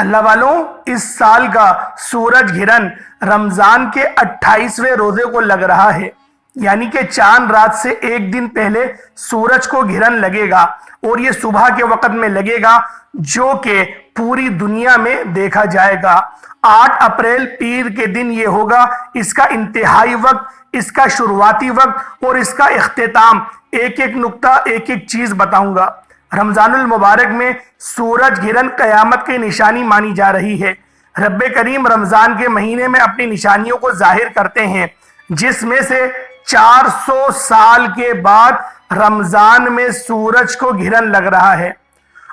اللہ والوں، اس سال کا سورج گرہن رمضان کے 28ویں روزے کو لگ رہا ہے، یعنی کہ چاند رات سے ایک دن پہلے سورج کو گرہن لگے گا اور یہ صبح کے وقت میں لگے گا، جو کہ پوری دنیا میں دیکھا جائے گا۔ 8 اپریل پیر کے دن یہ ہوگا۔ اس کا انتہائی وقت، اس کا شروعاتی وقت اور اس کا اختتام، ایک ایک نقطہ، ایک ایک چیز بتاؤں گا۔ رمضان المبارک میں سورج گرہن قیامت کی نشانی مانی جا رہی ہے۔ رب کریم رمضان کے مہینے میں اپنی نشانیوں کو ظاہر کرتے ہیں، جس میں سے 400 سال کے بعد رمضان میں سورج کو گرہن لگ رہا ہے۔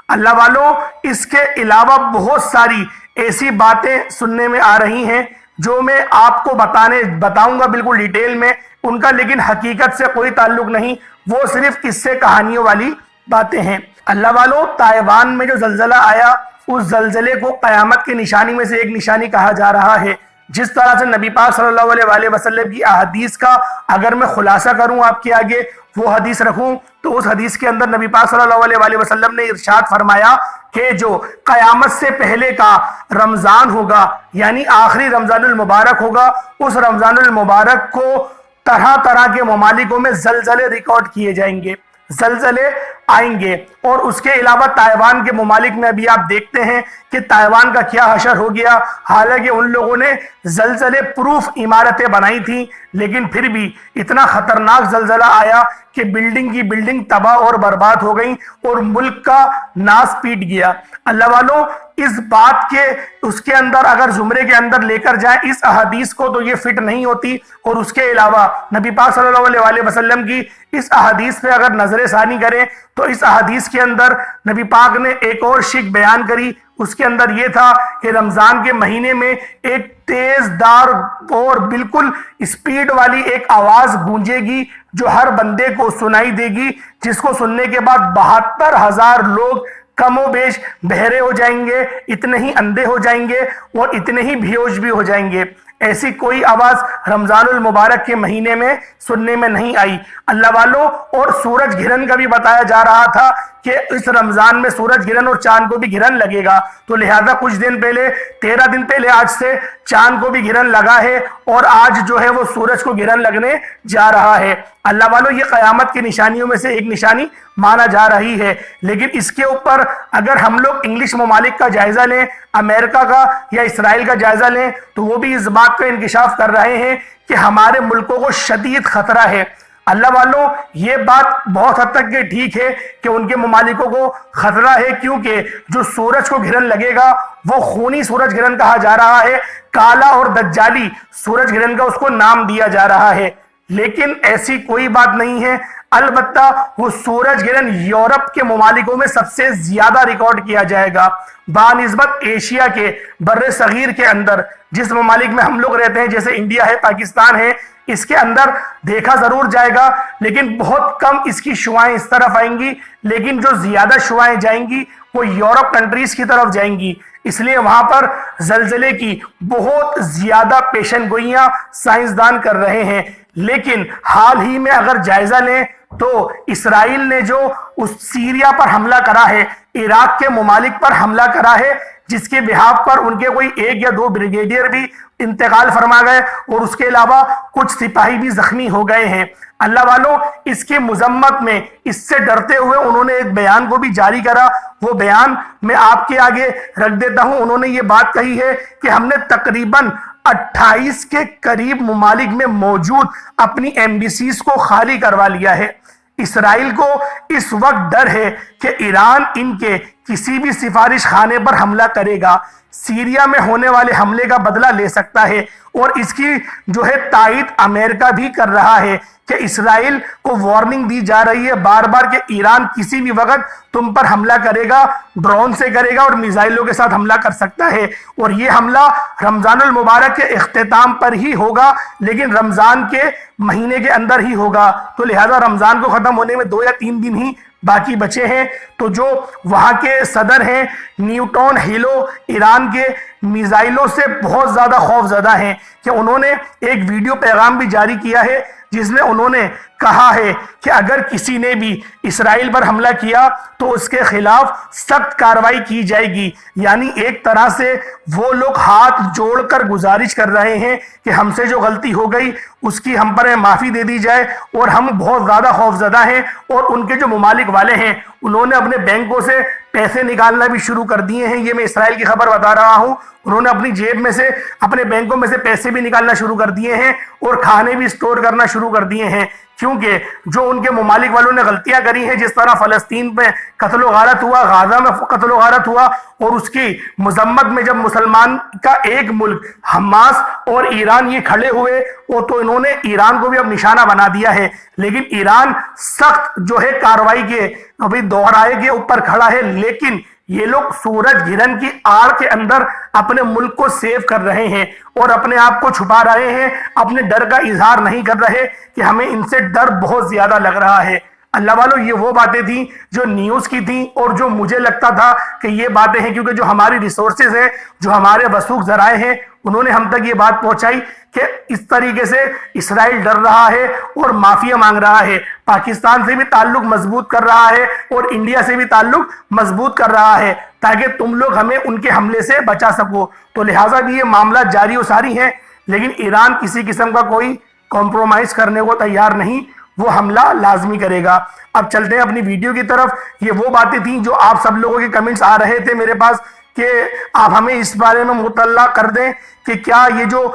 اللہ والوں، اس کے علاوہ بہت ساری ایسی باتیں سننے میں آ رہی ہیں جو میں آپ کو بتاؤں گا بالکل ڈیٹیل میں، ان کا لیکن حقیقت سے کوئی تعلق نہیں، وہ صرف قصے کہانیوں والی باتیں ہیں۔ اللہ والوں، تائیوان میں جو زلزلہ آیا، اس زلزلے کو قیامت کی نشانی میں سے ایک نشانی کہا جا رہا ہے۔ جس طرح سے نبی پاک صلی اللہ علیہ وآلہ وسلم کی احادیث کا اگر میں خلاصہ کروں آپ کے آگے، وہ حدیث رکھوں، تو اس حدیث کے اندر نبی پاک صلی اللہ علیہ وآلہ وسلم نے ارشاد فرمایا کہ جو قیامت سے پہلے کا رمضان ہوگا، یعنی آخری رمضان المبارک ہوگا، اس رمضان المبارک کو طرح طرح کے ممالکوں میں زلزلے ریکارڈ کیے جائیں گے، زلزلے آئیں گے۔ اور اس کے علاوہ تائیوان کے ممالک میں ابھی آپ دیکھتے ہیں کہ تائیوان کا کیا حشر ہو گیا، حالانکہ ان لوگوں نے زلزلے پروف عمارتیں بنائی تھیں، لیکن پھر بھی اتنا خطرناک زلزلہ آیا کہ بلڈنگ کی بلڈنگ تباہ اور برباد ہو گئی اور ملک کا ناس پیٹ گیا۔ اللہ والوں، اس بات کے اس کے اندر اگر زمرے کے اندر لے کر جائیں اس احادیث کو تو یہ فٹ نہیں ہوتی، اور اس کے علاوہ نبی پاک صلی اللہ علیہ وآلہ وسلم کی اس احادیث پہ اگر نظر ثانی کریں تو اس احادیث کے اندر نبی پاک نے ایک اور شک بیان کری۔ اس کے اندر یہ تھا کہ رمضان کے مہینے میں ایک تیز دار اور بالکل اسپیڈ والی ایک آواز گونجے گی جو ہر بندے کو سنائی دے گی، جس کو سننے کے بعد 72,000 لوگ کم و بیش بہرے ہو جائیں گے، اتنے ہی اندھے ہو جائیں گے اور اتنے ہی بھیوش بھی ہو جائیں گے۔ ایسی کوئی آواز رمضان المبارک کے مہینے میں سننے میں نہیں آئی۔ اللہ والوں، اور سورج گرہن کا بھی بتایا جا رہا تھا کہ اس رمضان میں سورج گرہن اور چاند کو بھی گرہن لگے گا، تو لہذا کچھ دن پہلے 13 دن پہلے آج سے چاند کو بھی گرہن لگا ہے اور آج جو ہے وہ سورج کو گرہن لگنے جا رہا ہے۔ اللہ والوں، یہ قیامت کی نشانیوں میں سے ایک نشانی مانا جا رہی ہے، لیکن اس کے اوپر اگر ہم لوگ انگلش ممالک کا جائزہ لیں، امریکہ کا یا اسرائیل کا جائزہ لیں، تو وہ بھی اس بات کا انکشاف کر رہے ہیں کہ ہمارے ملکوں کو شدید خطرہ ہے۔ اللہ والوں، یہ بات بہت حد تک کہ ٹھیک ہے کہ ان کے ممالکوں کو خطرہ ہے، کیونکہ جو سورج کو گرہن لگے گا وہ خونی سورج گرہن کہا جا رہا ہے، کالا اور دجالی سورج گرہن کا اس کو نام دیا جا رہا ہے۔ لیکن ایسی کوئی بات نہیں ہے، البتہ وہ سورج گرہن یورپ کے ممالکوں میں سب سے زیادہ ریکارڈ کیا جائے گا بنسبت ایشیا کے بر صغیر کے اندر۔ جس ممالک میں ہم لوگ رہتے ہیں جیسے انڈیا ہے، پاکستان ہے، اس کے اندر دیکھا ضرور جائے گا، لیکن بہت کم اس کی شعائیں اس طرف آئیں گی، لیکن جو زیادہ شعائیں جائیں گی وہ یورپ کنٹریز کی طرف جائیں گی۔ اس لیے وہاں پر زلزلے کی بہت زیادہ پیشن گوئیاں سائنسدان کر رہے ہیں۔ لیکن حال ہی میں اگر جائزہ لیں تو اسرائیل نے جو اس سیریا پر حملہ کرا ہے، عراق کے ممالک پر حملہ کرا ہے، جس کے بہاف پر ان کے کوئی 1 یا 2 بریگیڈیئر بھی انتقال فرما گئے اور اس کے علاوہ کچھ سپاہی بھی زخمی ہو گئے ہیں۔ اللہ والوں، اس کی مذمت میں اس سے ڈرتے ہوئے انہوں نے ایک بیان کو بھی جاری کرا، وہ بیان میں آپ کے آگے رکھ دیتا ہوں۔ انہوں نے یہ بات کہی ہے کہ ہم نے تقریباً 28 کے قریب ممالک میں موجود اپنی ایمبیسیز کو خالی کروا لیا ہے۔ اسرائیل کو اس وقت ڈر ہے کہ ایران ان کے کسی بھی سفارش خانے پر حملہ کرے گا، سیریا میں ہونے والے حملے کا بدلہ لے سکتا ہے، اور اس کی جو ہے تائید امریکہ بھی کر رہا ہے کہ اسرائیل کو وارننگ دی جا رہی ہے بار بار کہ ایران کسی بھی وقت تم پر حملہ کرے گا، ڈرون سے کرے گا اور میزائلوں کے ساتھ حملہ کر سکتا ہے، اور یہ حملہ رمضان المبارک کے اختتام پر ہی ہوگا، لیکن رمضان کے مہینے کے اندر ہی ہوگا، تو لہذا رمضان کو ختم ہونے میں 2 یا 3 دن ہی باقی بچے ہیں۔ تو جو وہاں کے صدر ہیں نیوٹن ہیلو، ایران کے میزائلوں سے بہت زیادہ خوف زدہ ہیں کہ انہوں نے ایک ویڈیو پیغام بھی جاری کیا ہے جس میں انہوں نے کہا ہے کہ اگر کسی نے بھی اسرائیل پر حملہ کیا تو اس کے خلاف سخت کارروائی کی جائے گی. یعنی ایک طرح سے وہ لوگ ہاتھ جوڑ کر گزارش کر رہے ہیں کہ ہم سے جو غلطی ہو گئی اس کی ہم پر معافی دے دی جائے, اور ہم بہت زیادہ خوفزدہ ہیں. اور ان کے جو ممالک والے ہیں انہوں نے اپنے بینکوں سے پیسے نکالنا بھی شروع کر دیے ہیں. یہ میں اسرائیل کی خبر بتا رہا ہوں. انہوں نے اپنی جیب میں سے اپنے بینکوں میں سے پیسے بھی نکالنا شروع کر دیے ہیں اور کھانے بھی اسٹور کرنا شروع کر دیے ہیں, کیونکہ جو ان کے ممالک والوں نے غلطیاں کری ہیں, جس طرح فلسطین میں قتل و غارت ہوا, غازہ میں قتل و غارت ہوا, اور اس کی مذمت میں جب مسلمان کا ایک ملک حماس اور ایران یہ کھڑے ہوئے تو انہوں نے ایران کو بھی اب نشانہ بنا دیا ہے. لیکن ایران سخت جو ہے کارروائی کے ابھی دوہرائے کے اوپر کھڑا ہے, لیکن یہ لوگ سورج گرہن کی آڑ کے اندر اپنے ملک کو سیو کر رہے ہیں اور اپنے آپ کو چھپا رہے ہیں, اپنے ڈر کا اظہار نہیں کر رہے کہ ہمیں ان سے ڈر بہت زیادہ لگ رہا ہے. اللہ والوں, یہ وہ باتیں تھیں جو نیوز کی تھیں اور جو مجھے لگتا تھا کہ یہ باتیں ہیں, کیونکہ جو ہماری ریسورسز ہیں, جو ہمارے وثوق ذرائع ہیں, انہوں نے ہم تک یہ بات پہنچائی کہ اس طریقے سے اسرائیل ڈر رہا ہے اور معافی مانگ رہا ہے, پاکستان سے بھی تعلق مضبوط کر رہا ہے اور انڈیا سے بھی تعلق مضبوط کر رہا ہے تاکہ تم لوگ ہمیں ان کے حملے سے بچا سکو. تو لہٰذا بھی یہ معاملات جاری و ساری ہیں, لیکن ایران کسی قسم کا کوئی کمپرومائز کرنے کو تیار نہیں, وہ حملہ لازمی کرے گا. اب چلتے ہیں اپنی ویڈیو کی طرف. یہ وہ باتیں تھیں جو آپ سب لوگوں کے کمنٹس آ رہے تھے میرے پاس کہ آپ ہمیں اس بارے میں مطلع کر دیں کہ کیا یہ جو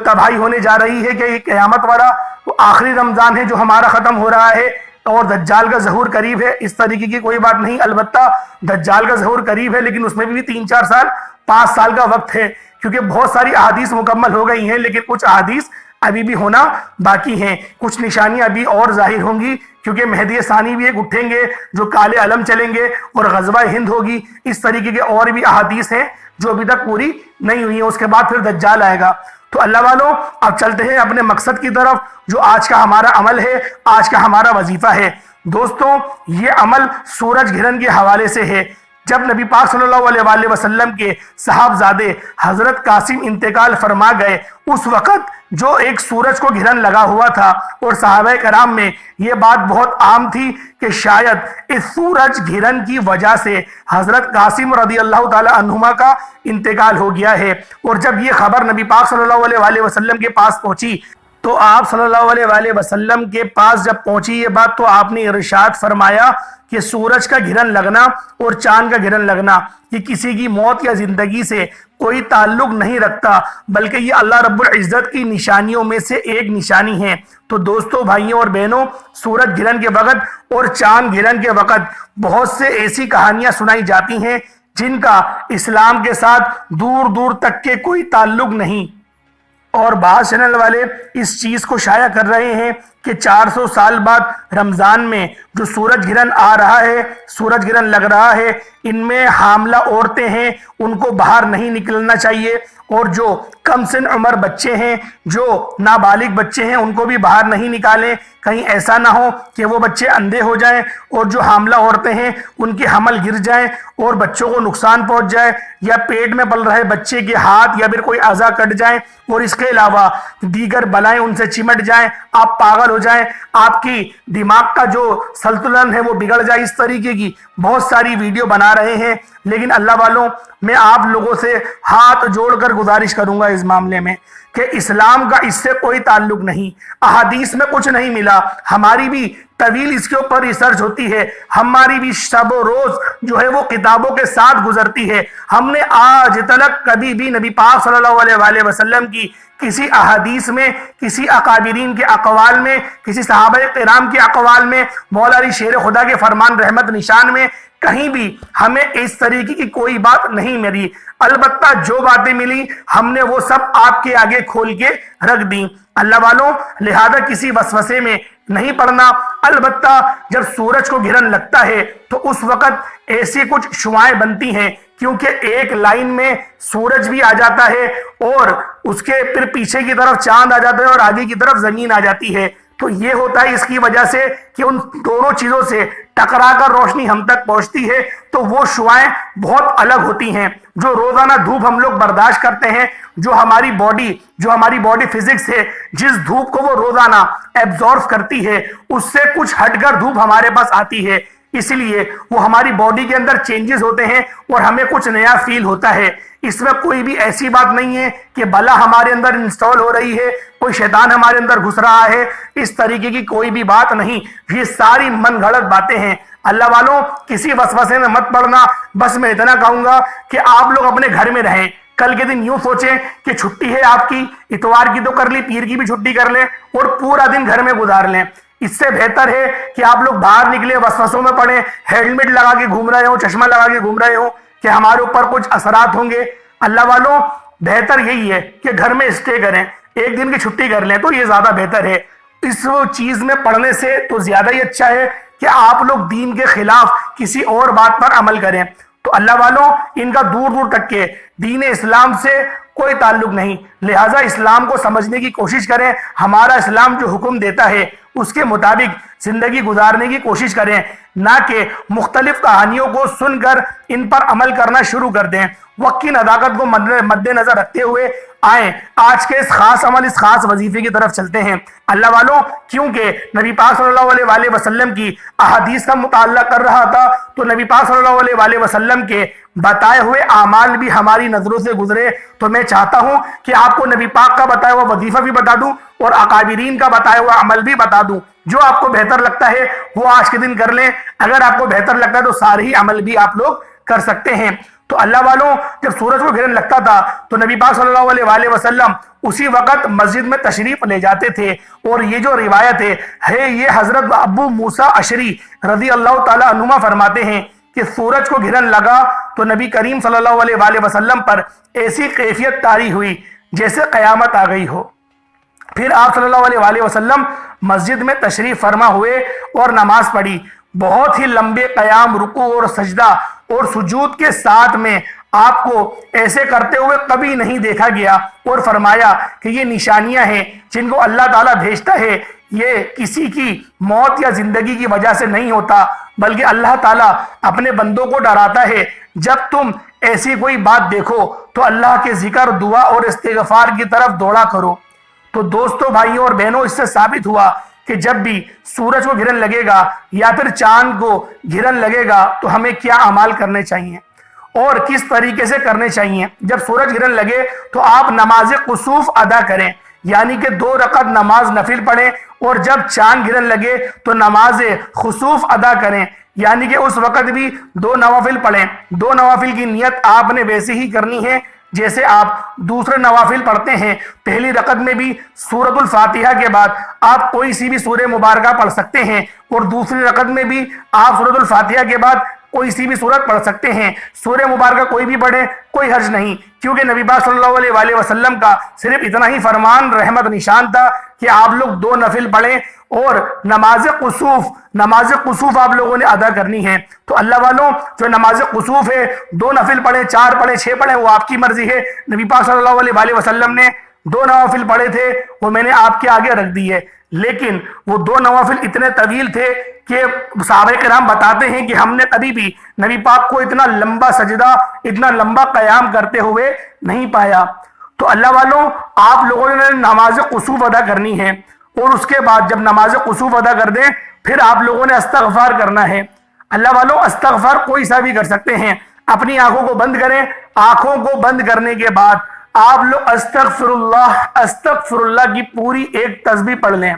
تباہی ہونے جا رہی ہے, کہ یہ قیامت والا آخری رمضان ہے جو ہمارا ختم ہو رہا ہے اور دجال کا ظہور قریب ہے. اس طریقے کی کوئی بات نہیں, البتہ دجال کا ظہور قریب ہے, لیکن اس میں بھی 3-4 سال 5 سال کا وقت ہے, کیونکہ بہت ساری احادیث مکمل ہو گئی ہیں, لیکن کچھ احادیث ابھی بھی ہونا باقی ہیں, کچھ نشانیاں ابھی اور ظاہر ہوں گی, کیونکہ مہدی ثانی بھی ایک اٹھیں گے جو کالے علم چلیں گے اور غزوہ ہند ہوگی. اس طریقے کے اور بھی احادیث ہیں جو ابھی تک پوری نہیں ہوئی ہیں. اس کے بعد پھر دجال آئے گا. تو اللہ والوں, اب چلتے ہیں اپنے مقصد کی طرف, جو آج کا ہمارا عمل ہے, آج کا ہمارا وظیفہ ہے. دوستوں, یہ عمل سورج گرہن کے حوالے سے ہے. جب نبی پاک صلی اللہ علیہ وآلہ وسلم کے صاحبزادے حضرت قاسم انتقال فرما گئے, اس وقت جو ایک سورج کو گرہن لگا ہوا تھا, اور صحابہ کرام میں یہ بات بہت عام تھی کہ شاید اس سورج گرہن کی وجہ سے حضرت قاسم رضی اللہ تعالی عنہما کا انتقال ہو گیا ہے. اور جب یہ خبر نبی پاک صلی اللہ علیہ وآلہ وسلم کے پاس پہنچی تو آپ صلی اللہ علیہ وآلہ وسلم کے پاس جب پہنچی یہ بات, تو آپ نے ارشاد فرمایا کہ سورج کا گرہن لگنا اور چاند کا گرہن لگنا یہ کسی کی موت یا زندگی سے کوئی تعلق نہیں رکھتا, بلکہ یہ اللہ رب العزت کی نشانیوں میں سے ایک نشانی ہے. تو دوستوں, بھائیوں اور بہنوں, سورج گرہن کے وقت اور چاند گرہن کے وقت بہت سے ایسی کہانیاں سنائی جاتی ہیں جن کا اسلام کے ساتھ دور دور تک کے کوئی تعلق نہیں, اور بعض چینل والے اس چیز کو شائع کر رہے ہیں کہ 400 سال بعد رمضان میں جو سورج گرہن آ رہا ہے, سورج گرہن لگ رہا ہے, ان میں حاملہ عورتیں ہیں ان کو باہر نہیں نکلنا چاہیے, اور جو کم سن عمر بچے ہیں, جو نابالغ بچے ہیں, ان کو بھی باہر نہیں نکالیں, کہیں ایسا نہ ہو کہ وہ بچے اندھے ہو جائیں اور جو حاملہ عورتیں ہیں ان کے حمل گر جائیں اور بچوں کو نقصان پہنچ جائے, یا پیٹ میں پل رہے بچے کے ہاتھ یا پھر کوئی اعضا کٹ جائیں, اور اس کے علاوہ دیگر بلائیں ان سے چمٹ جائیں, آپ پاگل ہو جائیں, آپ کی دماغ کا جو سنتلن ہے وہ بگڑ جائے. اس طریقے کی بہت ساری ویڈیو بنا رہے ہیں, لیکن اللہ والوں, میں آپ لوگوں سے ہاتھ جوڑ کر گزارش کروں گا اس معاملے میں کہ اسلام کا اس سے کوئی تعلق نہیں, احادیث میں کچھ نہیں ملا. ہماری بھی طویل اس کے اوپر ریسرچ ہوتی ہے, ہماری بھی شب و روز جو ہے وہ کتابوں کے ساتھ گزرتی ہے. ہم نے آج تک کبھی بھی نبی پاک صلی اللہ علیہ وآلہ وسلم کی کسی احادیث میں, کسی اکابرین کے اقوال میں, کسی صحابہ کرام کے اقوال میں, مولا علی شیر خدا کے فرمان رحمت نشان میں کہیں بھی ہمیں اس طریقے کی کوئی بات نہیں ملی. البتہ جو باتیں ملی ہم نے وہ سب آپ کے آگے کھول کے رکھ دی. اللہ والوں, لہذا کسی وسوسے میں نہیں پڑنا. البتہ جب سورج کو گرہن لگتا ہے تو اس وقت ایسی کچھ شعاعیں بنتی ہیں, کیونکہ ایک لائن میں سورج بھی آ جاتا ہے اور اس کے پھر پیچھے کی طرف چاند آ جاتا ہے اور آگے کی طرف زمین آ جاتی ہے. تو یہ ہوتا ہے اس کی وجہ سے کہ ان دونوں چیزوں سے ٹکرا کر روشنی ہم تک پہنچتی ہے تو وہ شعاعیں بہت الگ ہوتی ہیں. جو روزانہ دھوپ ہم لوگ برداشت کرتے ہیں، جو ہماری باڈی فزکس ہے، جس دھوپ کو وہ روزانہ ایبزارو کرتی ہے، اس سے کچھ ہٹ کر دھوپ ہمارے پاس آتی ہے. اس لیے وہ ہماری باڈی کے اندر چینجز ہوتے ہیں اور ہمیں کچھ نیا فیل ہوتا ہے. اس میں کوئی بھی ایسی بات نہیں ہے کہ بلا ہمارے اندر انسٹال ہو رہی ہے، کوئی شیطان ہمارے اندر گھس رہا ہے، اس طریقے کی کوئی بھی بات نہیں. یہ ساری من گھڑت باتیں ہیں. اللہ والوں، کسی وسوسے میں مت پڑنا. بس میں اتنا کہوں گا کہ آپ لوگ اپنے گھر میں رہیں. کل کے دن یوں سوچیں کہ چھٹی ہے آپ کی، اتوار کی تو کر لی، پیر کی بھی چھٹی کر لیں اور پورا دن گھر میں گزار لیں. اس سے بہتر ہے کہ آپ لوگ باہر نکلے، وسوسوں میں پڑیں، ہیلمٹ لگا کے گھوم رہے ہوں، چشمہ لگا کے گھوم رہے ہوں کہ ہمارے اوپر کچھ اثرات ہوں گے. اللہ والوں، بہتر یہی ہے کہ گھر میں اسٹے کریں، ایک دن کی چھٹی کر لیں تو یہ زیادہ بہتر ہے. اس چیز میں پڑھنے سے تو زیادہ ہی اچھا ہے کہ آپ لوگ دین کے خلاف کسی اور بات پر عمل کریں. تو اللہ والوں، ان کا دور دور تک کے دین اسلام سے کوئی تعلق نہیں. لہٰذا اسلام کو سمجھنے کی کوشش کریں. ہمارا اسلام جو حکم دیتا ہے اس کے مطابق زندگی گزارنے کی کوشش کریں، نہ کہ مختلف کہانیوں کو سن کر ان پر عمل کرنا شروع کر دیں. وقت کی نزاکت کو مد نظر رکھتے ہوئے آئیں آج کے اس خاص عمل، اس خاص وظیفے کی طرف چلتے ہیں. اللہ والوں، کیونکہ نبی پاک صلی اللہ علیہ وآلہ وسلم کی احادیث کا مطالعہ کر رہا تھا تو نبی پاک صلی اللہ علیہ وآلہ وسلم کے بتائے ہوئے اعمال بھی ہماری نظروں سے گزرے. تو میں چاہتا ہوں کہ آپ کو نبی پاک کا بتایا ہوا وظیفہ بھی بتا دوں اور اکابرین کا بتایا ہوا عمل بھی بتا دوں. جو آپ کو بہتر لگتا ہے وہ آج کے دن کر لیں. اگر آپ کو بہتر لگتا ہے تو سارے ہی عمل بھی آپ لوگ کر سکتے ہیں. تو اللہ والوں، جب سورج کو گرہن لگتا تھا تو نبی پاک صلی اللہ علیہ وآلہ وسلم اسی وقت مسجد میں تشریف لے جاتے تھے. اور یہ جو روایت ہے یہ حضرت ابو موسیٰ اشعری رضی اللہ تعالی عنہما فرماتے ہیں کہ سورج کو گرہن لگا تو نبی کریم صلی اللہ علیہ وآلہ وسلم پر ایسی کیفیت طاری ہوئی جیسے قیامت آ گئی ہو. پھر آپ صلی اللہ علیہ وآلہ وسلم مسجد میں تشریف فرما ہوئے اور نماز پڑھی. بہت ہی لمبے قیام، رکوع اور سجدہ اور سجود کے ساتھ میں آپ کو ایسے کرتے ہوئے کبھی نہیں دیکھا گیا. اور فرمایا کہ یہ نشانیاں ہیں جن کو اللہ تعالیٰ بھیجتا ہے، یہ کسی کی موت یا زندگی کی وجہ سے نہیں ہوتا، بلکہ اللہ تعالیٰ اپنے بندوں کو ڈراتا ہے. جب تم ایسی کوئی بات دیکھو تو اللہ کے ذکر، دعا اور استغفار کی طرف دوڑا کرو. تو دوستوں، بھائیوں اور بہنوں، اس سے ثابت ہوا کہ جب بھی سورج کو گرہن لگے گا یا پھر چاند کو گرہن لگے گا تو ہمیں کیا اعمال کرنے چاہیے اور کس طریقے سے کرنے چاہیے. جب سورج گرہن لگے تو آپ نماز کسوف ادا کریں، یعنی کہ 2 رکعت نماز نفل پڑھیں. اور جب چاند گرہن لگے تو نماز خسوف ادا کریں، یعنی کہ اس وقت بھی 2 نوافل پڑھیں. 2 نوافل کی نیت آپ نے ویسے ہی کرنی ہے جیسے آپ دوسرے نوافل پڑھتے ہیں. پہلی رکعت میں بھی سورۃ الفاتحہ کے بعد آپ کوئی سی بھی سورہ مبارکہ پڑھ سکتے ہیں اور دوسری رکعت میں بھی آپ سورۃ الفاتحہ کے بعد کوئی سی بھی سورت پڑھ سکتے ہیں. سورہ مبارکہ کوئی بھی پڑھے، کوئی حرج نہیں، کیونکہ نبی پاک صلی اللہ علیہ وآلہ وسلم کا صرف اتنا ہی فرمان رحمت نشان تھا کہ آپ لوگ 2 نفل پڑھیں اور نماز قصوف آپ لوگوں نے ادا کرنی ہے. تو اللہ والوں، جو نماز قصوف ہے 2 نفل پڑھیں، 4 پڑھیں، 6 پڑھیں، وہ آپ کی مرضی ہے. نبی پاک صلی اللہ علیہ وآلہ وسلم نے 2 نوافل پڑھے تھے، وہ میں نے آپ کے آگے رکھ دی ہے. لیکن وہ 2 نوافل اتنے طویل تھے کہ صحابہ کرام بتاتے ہیں کہ ہم نے کبھی بھی نبی پاک کو اتنا لمبا سجدہ، اتنا لمبا قیام کرتے ہوئے نہیں پایا. تو اللہ والوں، آپ لوگوں نے نماز قصوف ادا کرنی ہے اور اس کے بعد جب نماز قصوف ادا کر دیں پھر آپ لوگوں نے استغفار کرنا ہے. اللہ والوں، استغفار کوئی سا بھی کر سکتے ہیں. اپنی آنکھوں کو بند کریں. آنکھوں کو بند کرنے کے بعد آپ لوگ استغفر اللہ کی پوری ایک تسبیح پڑھ لیں.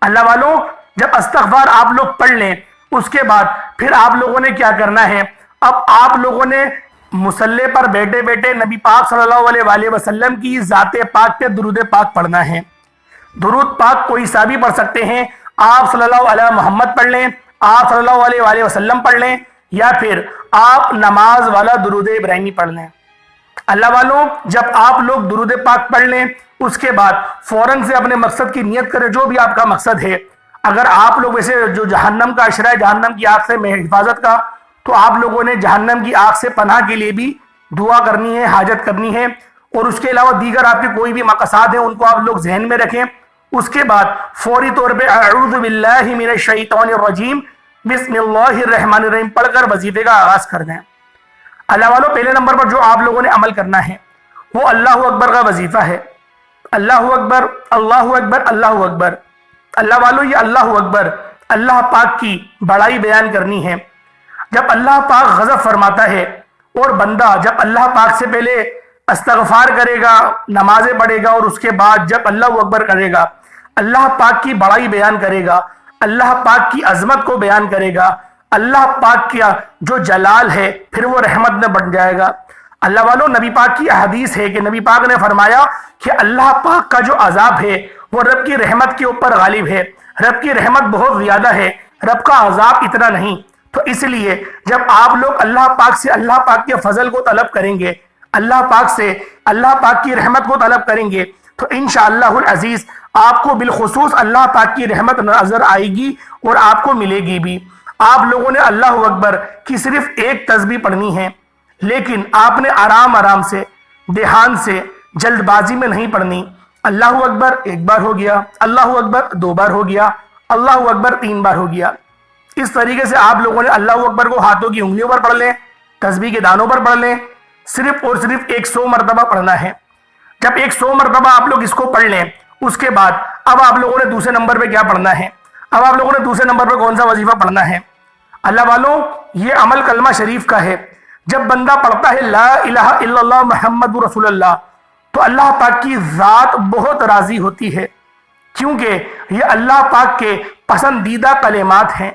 اللہ والوں، جب استغفار آپ لوگ پڑھ لیں اس کے بعد پھر آپ لوگوں نے کیا کرنا ہے، اب آپ لوگوں نے مصلی پر بیٹھے بیٹھے نبی پاک صلی اللہ علیہ وآلہ وسلم کی ذات پاک پہ درود پاک پڑھنا ہے. درود پاک کوئی سا بھی پڑھ سکتے ہیں. آپ صلی اللہ علیہ محمد پڑھ لیں، آپ صلی اللہ علیہ وآلہ وسلم پڑھ لیں، یا پھر آپ نماز والا درود ابراہیمی پڑھ لیں. اللہ والوں، جب آپ لوگ درود پاک پڑھ لیں اس کے بعد فوراً سے اپنے مقصد کی نیت کریں، جو بھی آپ کا مقصد ہے. اگر آپ لوگ ویسے جو جہنم کا عشرہ ہے، جہنم کی آگ سے حفاظت کا، تو آپ لوگوں نے جہنم کی آگ سے پناہ کے لیے بھی دعا کرنی ہے، حاجت کرنی ہے. اور اس کے علاوہ دیگر آپ کے کوئی بھی مقصد ہیں ان کو آپ لوگ ذہن میں رکھیں اس کے بعد فوری طور پہ اعوذ باللہ من الشیطان الرجیم بسم اللہ الرحمن الرحیم پڑھ کر وظیفے کا آغاز کر دیں۔ اللہ والوں، پہلے نمبر پر جو آپ لوگوں نے عمل کرنا ہے وہ اللہ اکبر کا وظیفہ ہے۔ اللہ اکبر، اللہ اکبر، اللہ اکبر۔ اللہ والوں، یہ اللہ اکبر اللہ پاک کی بڑائی بیان کرنی ہے۔ جب اللہ پاک غضب فرماتا ہے اور بندہ جب اللہ پاک سے پہلے استغفار کرے گا، نمازیں پڑھے گا، اور اس کے بعد جب اللہ اکبر کرے گا، اللہ پاک کی بڑائی بیان کرے گا، اللہ پاک کی عظمت کو بیان کرے گا، اللہ پاک کا جو جلال ہے پھر وہ رحمت میں بن جائے گا۔ اللہ والوں، نبی پاک کی حدیث ہے کہ نبی پاک نے فرمایا کہ اللہ پاک کا جو عذاب ہے وہ رب کی رحمت کے اوپر غالب ہے۔ رب کی رحمت بہت زیادہ ہے، رب کا عذاب اتنا نہیں۔ تو اس لیے جب آپ لوگ اللہ پاک سے اللہ پاک کے فضل کو طلب کریں گے، اللہ پاک سے اللہ پاک کی رحمت کو طلب کریں گے، تو انشاءاللہ العزیز آپ کو بالخصوص اللہ پاک کی رحمت نظر آئے گی اور آپ کو ملے گی بھی۔ آپ لوگوں نے اللہ اکبر کی صرف ایک تسبیح پڑھنی ہے، لیکن آپ نے آرام آرام سے، دھیان سے، جلد بازی میں نہیں پڑھنی۔ اللہ اکبر ایک بار ہو گیا، اللہ اکبر دو بار ہو گیا، اللہ اکبر تین بار ہو گیا۔ اس طریقے سے آپ لوگوں نے اللہ اکبر کو ہاتھوں کی انگلیوں پر پڑھ لیں، تسبیح کے دانوں پر پڑھ لیں، صرف اور صرف 100 مرتبہ پڑھنا ہے۔ جب 100 مرتبہ آپ لوگ اس کو پڑھ لیں، اس کے بعد اب آپ لوگوں نے دوسرے نمبر پہ کیا پڑھنا ہے؟ اب آپ لوگوں نے دوسرے نمبر پہ کون سا وظیفہ پڑھنا ہے؟ اللہ والوں، یہ عمل کلمہ شریف کا ہے۔ جب بندہ پڑھتا ہے لا الہ الا اللہ محمد رسول اللہ، تو اللہ پاک کی ذات بہت راضی ہوتی ہے، کیونکہ یہ اللہ پاک کے پسندیدہ کلمات ہیں۔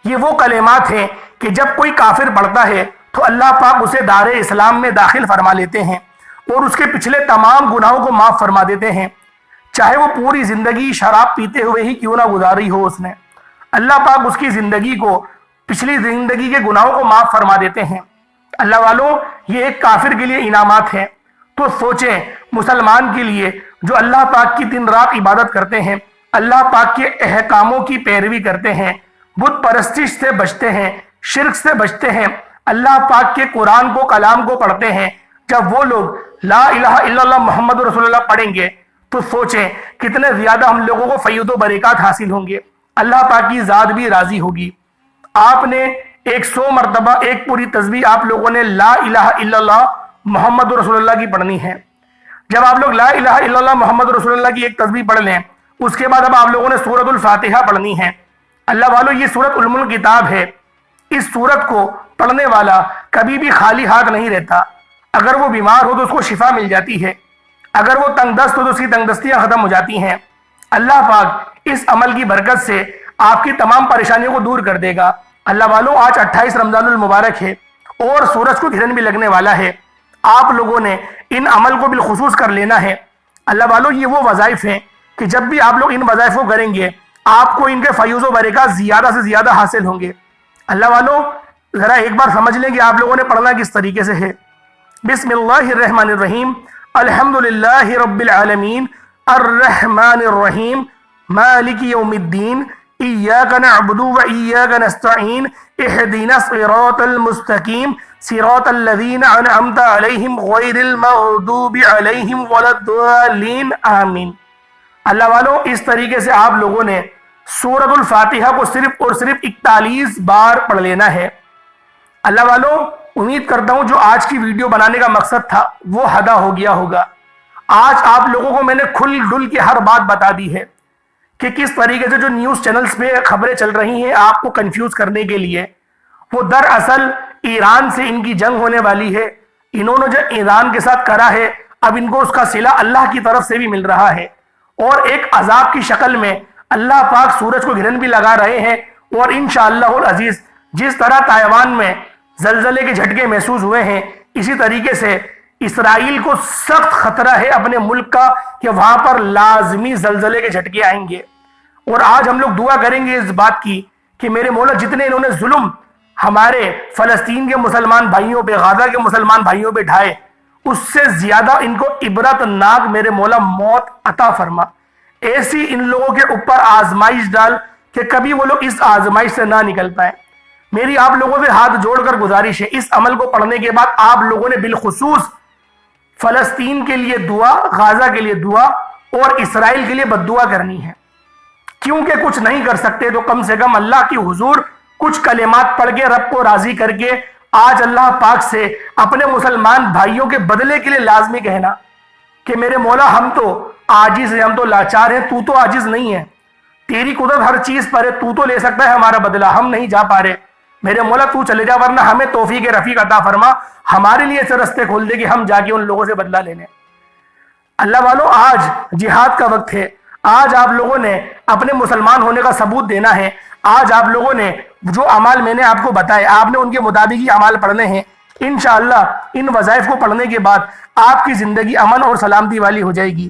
یہ وہ کلمات ہیں کہ جب کوئی کافر پڑھتا ہے تو اللہ پاک اسے دار اسلام میں داخل فرما لیتے ہیں اور اس کے پچھلے تمام گناہوں کو معاف فرما دیتے ہیں، چاہے وہ پوری زندگی شراب پیتے ہوئے ہی کیوں نہ گزاری ہو اس نے۔ اللہ پاک اس کی زندگی کو، پچھلی زندگی کے گناہوں کو معاف فرما دیتے ہیں۔ اللہ والوں، یہ ایک کافر کے لیے انعامات ہیں۔ تو سوچیں، مسلمان کے لیے جو اللہ پاک کی دن رات عبادت کرتے ہیں، اللہ پاک کے احکاموں کی پیروی کرتے ہیں، بت پرستش سے بچتے ہیں، شرک سے بچتے ہیں، اللہ پاک کے قرآن کو، کلام کو پڑھتے ہیں، جب وہ لوگ لا الہ الا اللہ محمد رسول اللہ پڑھیں گے تو سوچیں کتنے زیادہ ہم لوگوں کو فیض و برکات حاصل ہوں گے، اللہ پاک کی ذات بھی راضی ہوگی۔ آپ نے 100 مرتبہ ایک پوری تسبیح آپ لوگوں نے لا الہ الا اللہ محمد رسول اللہ کی پڑھنی ہے۔ جب آپ لوگ لا الہ الا اللہ محمد رسول اللہ کی ایک تسبیح پڑھ لیں، اس کے بعد اب آپ لوگوں نے سورۃ الفاتحہ پڑھنی ہے۔ اللہ والوں، یہ سورۃ ام الکتاب ہے۔ اس سورت کو پڑھنے والا کبھی بھی خالی ہاتھ نہیں رہتا۔ اگر وہ بیمار ہو تو اس کو شفا مل جاتی ہے، اگر وہ تنگ دست ہو تو اس کی تنگ دستیاں ختم ہو جاتی ہیں۔ اللہ پاک اس عمل کی برکت سے آپ کی تمام پریشانیوں کو دور کر دے گا۔ اللہ والوں، آج 28 رمضان المبارک ہے اور سورج کو گرہن بھی لگنے والا ہے۔ آپ لوگوں نے ان عمل کو بالخصوص کر لینا ہے۔ اللہ والوں، یہ وہ وظائف ہیں کہ جب بھی آپ لوگ ان وظائف کو کریں گے، آپ کو ان کے فیض و برکات زیادہ سے زیادہ حاصل ہوں گے۔ اللہ والوں، ذرا ایک بار سمجھ لیں کہ آپ لوگوں نے پڑھنا کس طریقے سے ہے۔ بسم اللہ الرحمن الرحیم، الحمدللہ رب العالمین، الرحمن الرحیم، مالک یوم الدین، ایاک نعبد و ایاک نستعین، اہدنا الصراط المستقیم، صراط الذین انعمت علیہم غیر المغضوب علیہم ولا الضالین، آمین۔ اللہ والوں، اس طریقے سے آپ لوگوں نے سورۃ الفاتحہ کو صرف اور صرف 41 بار پڑھ لینا ہے۔ اللہ والوں، امید کرتا ہوں جو آج کی ویڈیو بنانے کا مقصد تھا وہ ادا ہو گیا ہوگا۔ آج آپ لوگوں کو میں نے کھل ڈل کے ہر بات بتا دی ہے کہ کس طریقے سے جو نیوز چینلز پہ خبریں چل رہی ہیں آپ کو کنفیوز کرنے کے لیے، وہ دراصل ایران سے ان کی جنگ ہونے والی ہے۔ انہوں نے جو ایران کے ساتھ کرا ہے، اب ان کو اس کا صلہ اللہ کی طرف سے بھی مل رہا ہے، اور ایک عذاب کی شکل میں اللہ پاک سورج کو گرہن بھی لگا رہے ہیں۔ اور انشاءاللہ العزیز جس طرح تائیوان میں زلزلے کے جھٹکے محسوس ہوئے ہیں، اسی طریقے سے اسرائیل کو سخت خطرہ ہے اپنے ملک کا کہ وہاں پر لازمی زلزلے کے جھٹکے آئیں گے۔ اور آج ہم لوگ دعا کریں گے اس بات کی کہ میرے مولا جتنے انہوں نے ظلم ہمارے فلسطین کے مسلمان بھائیوں پہ، غزہ کے مسلمان بھائیوں پہ ڈھائے، اس سے زیادہ ان کو عبرت ناک میرے مولا موت عطا فرما۔ ایسی ان لوگوں کے اوپر آزمائش ڈال کہ کبھی وہ لوگ اس آزمائش سے نہ نکل پائیں۔ میری آپ لوگوں سے ہاتھ جوڑ کر گزارش ہے، اس عمل کو پڑھنے کے بعد آپ لوگوں نے بالخصوص فلسطین کے لیے دعا، غزہ کے لیے دعا اور اسرائیل کے لیے بد دعا کرنی ہے، کیونکہ کچھ نہیں کر سکتے تو کم سے کم اللہ کی حضور کچھ کلمات پڑھ کے رب کو راضی کر کے آج اللہ پاک سے اپنے مسلمان بھائیوں کے بدلے کے لیے لازمی کہنا کہ میرے مولا ہم تو عاجز ہیں، ہم تو لاچار ہیں، تو عاجز نہیں ہے، تیری قدرت ہر چیز پر ہے، تو لے سکتا ہے ہمارا بدلہ، ہم نہیں جا پا رہے، میرے مولا تو چلے جا، ورنہ ہمیں توفیق رفیق عطا فرما، ہمارے لیے ایسے رستے کھول دے کہ ہم جا کے ان لوگوں سے بدلہ لینے۔ اللہ والوں، آج جہاد کا وقت ہے، آج آپ لوگوں نے اپنے مسلمان ہونے کا ثبوت دینا ہے، آج آپ لوگوں نے جو اعمال میں نے آپ کو بتائے آپ نے ان کے مطابق ہی اعمال پڑھنے ہیں، انشاءاللہ ان وظائف کو پڑھنے کے بعد آپ کی زندگی امن اور سلامتی والی ہو جائے گی۔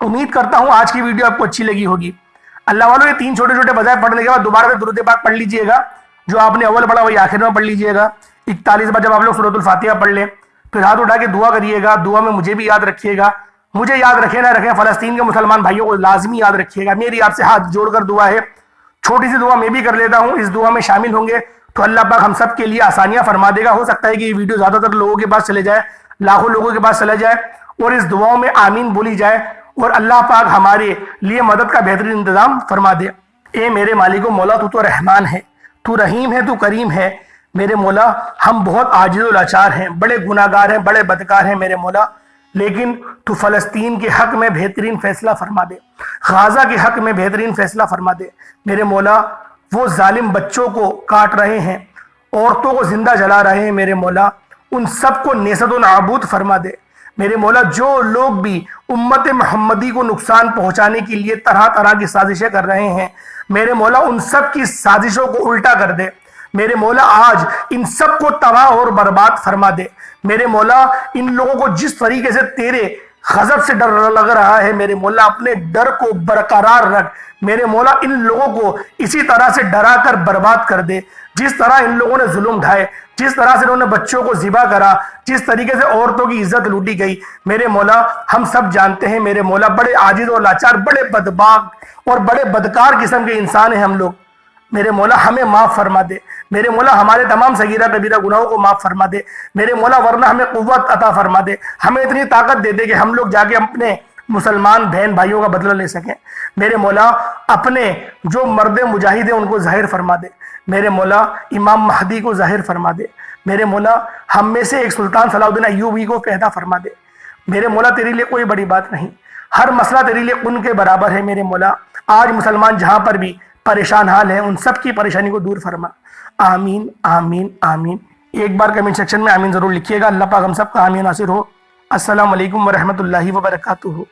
امید کرتا ہوں آج کی ویڈیو آپ کو اچھی لگی ہوگی۔ اللہ والوں، یہ 3 چھوٹے چھوٹے وظائف پڑھنے کے بعد دوبارہ سے درود پاک پڑھ لیجئے گا، جو آپ نے اول پڑھا وہی آخر میں پڑھ لیجئے گا۔ 41 بار جب آپ لوگ سورۃ الفاتحہ پڑھ لیں پھر ہاتھ اٹھا کے دعا کریے گا، دعا میں مجھے بھی یاد رکھیے گا، مجھے یاد رکھے نہ رکھیں فلسطین کے مسلمان بھائیوں کو لازمی یاد رکھیے گا۔ میری آپ سے ہاتھ جوڑ کر دعا ہے، چھوٹی سی دعا میں بھی کر لیتا ہوں، اس دعا میں شامل ہوں گے تو اللہ پاک ہم سب کے لیے آسانیاں فرما دے گا۔ ہو سکتا ہے کہ یہ ویڈیو زیادہ تر لوگوں کے پاس چلے جائے، لاکھوں لوگوں کے پاس چلا جائے اور اس دعاؤں میں آمین بولی جائے اور اللہ پاک ہمارے لیے مدد کا بہترین انتظام فرما دے۔ اے میرے مالک و مولا، تو رحمان ہے، تو رحیم ہے، تو کریم ہے، میرے مولا ہم بہت عاجز و لاچار ہیں، بڑے گناہگار ہیں، بڑے بدکار ہیں میرے مولا، لیکن تو فلسطین کے حق میں بہترین فیصلہ فرما دے، غازہ کے حق میں بہترین فیصلہ فرما دے میرے مولا۔ وہ ظالم بچوں کو کاٹ رہے ہیں، عورتوں کو زندہ جلا رہے ہیں میرے مولا، ان سب کو نیست و نابود فرما دے میرے مولا۔ جو لوگ بھی امت محمدی کو نقصان پہنچانے کے لیے طرح طرح کی سازشیں کر رہے ہیں میرے مولا، ان سب کی سازشوں کو الٹا کر دے میرے مولا، آج ان سب کو تباہ اور برباد فرما دے میرے مولا۔ ان لوگوں کو جس طریقے سے تیرے غضب سے ڈر لگ رہا ہے میرے مولا، اپنے ڈر کو برقرار رکھ میرے مولا، ان لوگوں کو اسی طرح سے ڈرا کر برباد کر دے، جس طرح ان لوگوں نے ظلم ڈھائے، جس طرح سے انہوں نے بچوں کو ذبح کرا، جس طریقے سے عورتوں کی عزت لوٹی گئی میرے مولا، ہم سب جانتے ہیں میرے مولا، بڑے عاجز اور لاچار، بڑے بدباغ اور بڑے بدکار قسم کے انسان ہیں ہم لوگ میرے مولا، ہمیں معاف فرما دے میرے مولا، ہمارے تمام صغیرہ کبیرہ گناہوں کو معاف فرما دے میرے مولا، ورنہ ہمیں قوت عطا فرما دے، ہمیں اتنی طاقت دے دے کہ ہم لوگ جا کے اپنے مسلمان بہن بھائیوں کا بدلہ لے سکیں میرے مولا۔ اپنے جو مرد مجاہد ہیں ان کو ظاہر فرما دے میرے مولا، امام مہدی کو ظاہر فرما دے میرے مولا، ہم میں سے ایک سلطان صلاح الدین ایوبی کو پیدا فرما دے میرے مولا، تیرے لیے کوئی بڑی بات نہیں، ہر مسئلہ تیرے لیے ان کے برابر ہے میرے مولا۔ آج مسلمان جہاں پر بھی پریشان حال ہیں ان سب کی پریشانی کو دور فرما، آمین آمین آمین۔ ایک بار کمنٹ سیکشن میں آمین ضرور لکھیے گا، اللہ پاک ہم سب کا آمین ناصر ہو۔ السلام علیکم ورحمۃ اللہ وبرکاتہ۔